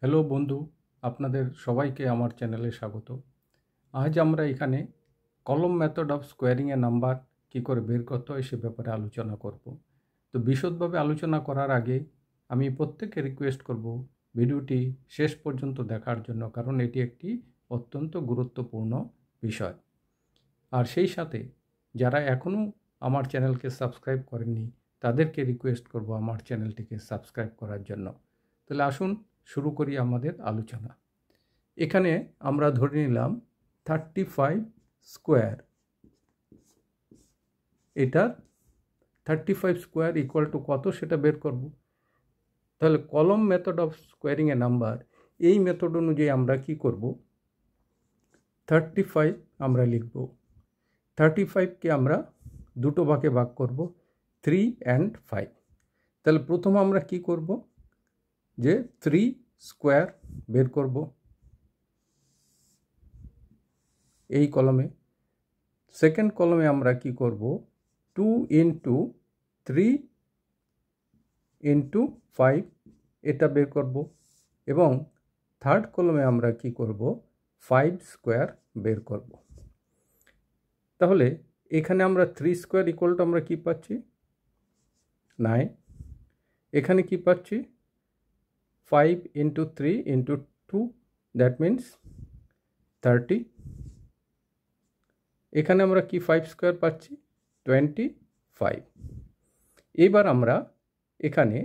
Hello বন্ধু, আপনাদের সবাইকে আমার চ্যানেলে স্বাগত। আজ আমরা এখানে কলম মেথড অফ স্কোয়ারিংয়ে নাম্বার কী করে বের করতে হয় সে ব্যাপারে আলোচনা করব। তো বিশদভাবে আলোচনা করার আগে আমি প্রত্যেককে রিকোয়েস্ট করব ভিডিওটি শেষ পর্যন্ত দেখার জন্য, কারণ এটি একটি অত্যন্ত গুরুত্বপূর্ণ বিষয়। আর সেই সাথে যারা এখনও আমার চ্যানেলকে সাবস্ক্রাইব করেননি তাদেরকে রিকোয়েস্ট করব আমার চ্যানেলটিকে সাবস্ক্রাইব করার জন্য। তাহলে আসুন শুরু করি আমাদের আলোচনা। এখানে আমরা ধরে নিলাম 35 স্কোয়ার, এটা 35 স্কোয়ার ইকুয়াল টু কত সেটা বের করব। তাহলে কলম মেথড অফ স্কোয়ারিংয়ে নাম্বার, এই মেথড অনুযায়ী আমরা কি করব, 35 আমরা লিখব। 35কে আমরা দুটো ভাগে ভাগ করব, 3 and 5। তাহলে প্রথম আমরা কি করব, যে 3 স্কোয়ার বের করব এই কলমে। সেকেন্ড কলমে আমরা কি করব, 2 into 3 into 5 এটা বের করব। এবং থার্ড কলমে আমরা কি করব, 5 স্কোয়ার বের করব। তাহলে এখানে আমরা 3 স্কোয়ার ইকুয়াল টু আমরা কি পাচ্ছি, 9। এখানে কি পাচ্ছি, 5 into 3 into 2, দ্যাট মিন্স 30। এখানে আমরা কি 5 স্কোয়ার পাচ্ছি, 25। এবার আমরা এখানে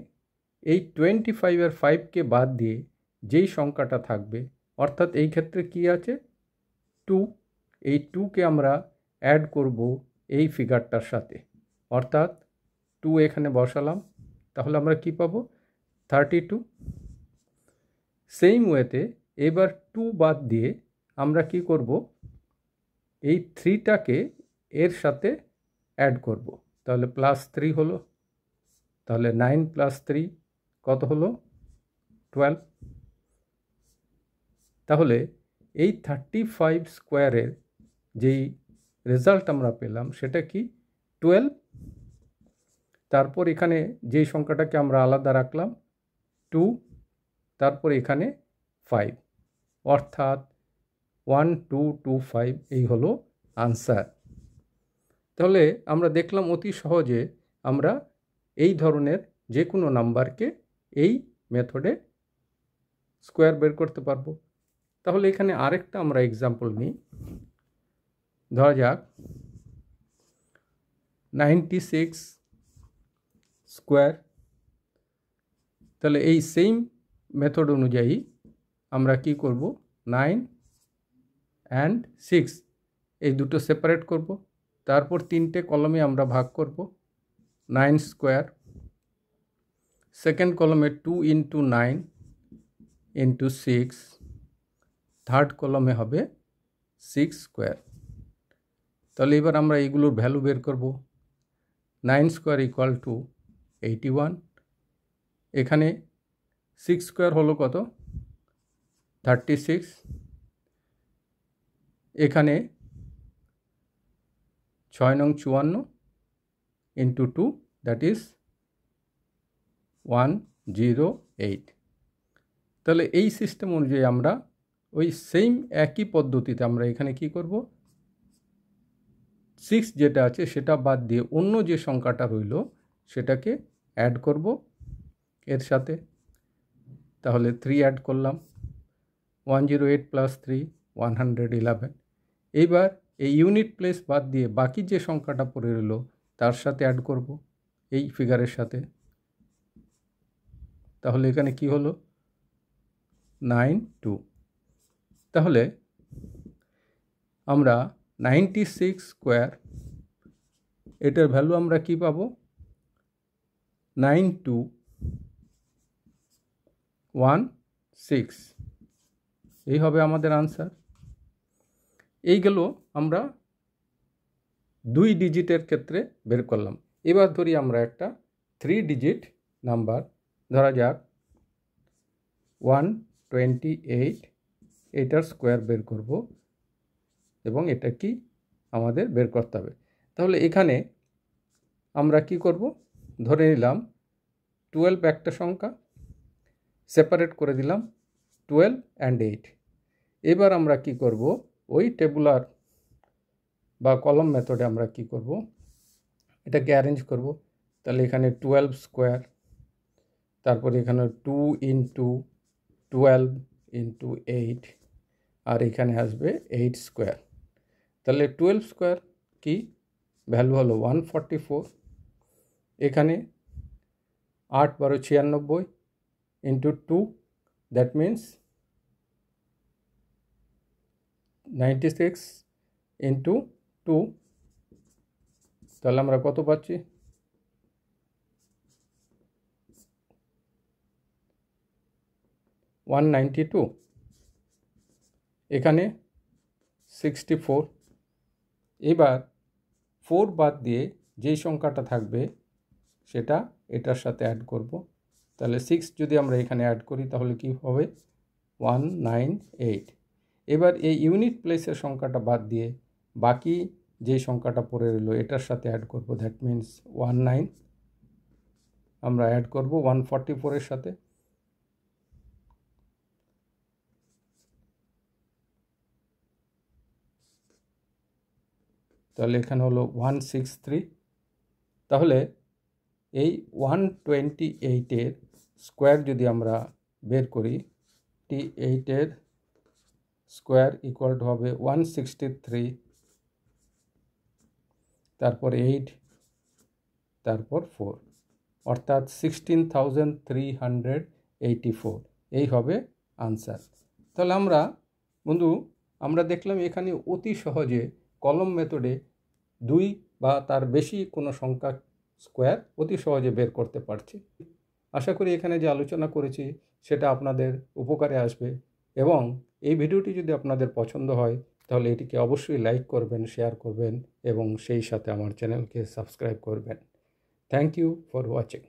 এই 25 আর 5কে বাদ দিয়ে যেই সংখ্যাটা থাকবে, অর্থাৎ এই ক্ষেত্রে কি আছে, 2, এই 2কে আমরা অ্যাড করব এই ফিগারটার সাথে, অর্থাৎ 2 এখানে বসালাম। তাহলে আমরা কি পাবো, 32। সেম ওয়েতে এবার 2 বাদ দিয়ে আমরা কি করব, এই 3টাকে এর সাথে অ্যাড করব। তাহলে +3 হলো। তাহলে 9 + 3 কত হলো, 12। তাহলে এই 35 স্কোয়ারের যেই রেজাল্ট আমরা পেলাম সেটা কি, 12। তারপর এখানে যেই সংখ্যাটাকে আমরা আলাদা রাখলাম 2, তারপর এখানে 5, অর্থাৎ 1 2 2 5 এই হলো আনসার। তাহলে আমরা দেখলাম অতি সহজে আমরা এই ধরনের যে কোনো নাম্বারকে এই মেথডে স্কোয়ার বের করতে পারবো। তাহলে এখানে আরেকটা আমরা এক্সাম্পল নিই। ধরা যাক 96 স্কোয়ার। তাহলে এই সেম মেথড অনুযায়ী আমরা কি করব, 9 and 6 এই দুটো সেপারেট করব। তারপর 3টে কলমে আমরা ভাগ করব, 9 স্কোয়ার। সেকেন্ড কলমে 2 into 9 into 6, থার্ড কলমে হবে 6 স্কোয়ার। তাহলে এবার আমরা এইগুলোর ভ্যালু বের করব। 9 স্কোয়ার ইকুয়াল টু 81। এখানে 6 স্কোয়ার হলো কত, 36। এখানে 6 নং 54 into 2, দ্যাট ইজ 108। তাহলে এই সিস্টেম অনুযায়ী আমরা ওই সেম একই পদ্ধতিতে আমরা এখানে কি করব, 6 যেটা আছে সেটা বাদ দিয়ে অন্য যে সংখ্যাটা রইল সেটাকে অ্যাড করব এর সাথে। তাহলে 3 অ্যাড করলাম, 108 + 3 111। এইবার এই ইউনিট প্লেস বাদ দিয়ে বাকি যে সংখ্যাটা পড়ে রইল তার সাথে অ্যাড করব এই ফিগারের সাথে। তাহলে এখানে কি হলো, 92। তাহলে আমরা 96 স্কোয়ার, এটার ভ্যালু আমরা কি পাবো, 9216। এই হবে আমাদের আনসার। এই গেল আমরা 2 ডিজিটের ক্ষেত্রে বের করলাম। এবার ধরি আমরা একটা 3 ডিজিট নাম্বার, ধরা যাক 128, এটার স্কোয়ার বের করব এবং এটা কি আমাদের বের করতে হবে। তাহলে এখানে আমরা কি করব, ধরে নিলাম 12 একটা সংখ্যা, সেপারেট করে দিলাম 12 and 8। এবার আমরা কি করব, ওই টেবুলার বা কলম মেথডে আমরা কি করব, এটাকে অ্যারেঞ্জ করব। তাহলে এখানে 12 স্কোয়ার, তারপরে এখানে 2 ইন্টু 12 ইন্টু 8, আর এখানে আসবে 8 স্কোয়ার। তাহলে 12 স্কোয়ার কি ভ্যালু হলো 144। এখানে 8 12 96 ইন্টু 2, দ্যাট মিন্স 96 ইন্টু 2, তাহলে আমরা কত পাচ্ছি, 192। এখানে 64। এবার 4 বাদ দিয়ে যেই সংখ্যাটা থাকবে সেটা এটার সাথে অ্যাড করব। তাহলে 6 যদি আমরা এখানে অ্যাড করি তাহলে কি হবে, 198। এবার এই ইউনিট প্লেসের সংখ্যাটা বাদ দিয়ে বাকি যেই সংখ্যাটা পড়ে রইল এটার সাথে অ্যাড করব, দ্যাট মিন্স 19 আমরা অ্যাড করব 144 এর সাথে। তাহলে এখানে হলো 163। তাহলে এই 128-এর স্কোয়ার যদি আমরা বের করি, 8-এর স্কোয়ার ইকুয়াল টু হবে 163, তারপর 8, তারপর 4, অর্থাৎ 16,384 এই হবে আনসার। তাহলে আমরা দেখলাম এখানে অতি সহজে কলম মেথডে 2 বা তার বেশি কোনো সংখ্যা স্কোয়ার অতি সহজে বের করতে পারছি। আশা করি এখানে যে আলোচনা করেছি সেটা আপনাদের উপকারে আসবে, এবং এই ভিডিওটি যদি আপনাদের পছন্দ হয় তাহলে এটিকে অবশ্যই লাইক করবেন, শেয়ার করবেন এবং সেই সাথে আমার চ্যানেলকে সাবস্ক্রাইব করবেন। Thank you for watching.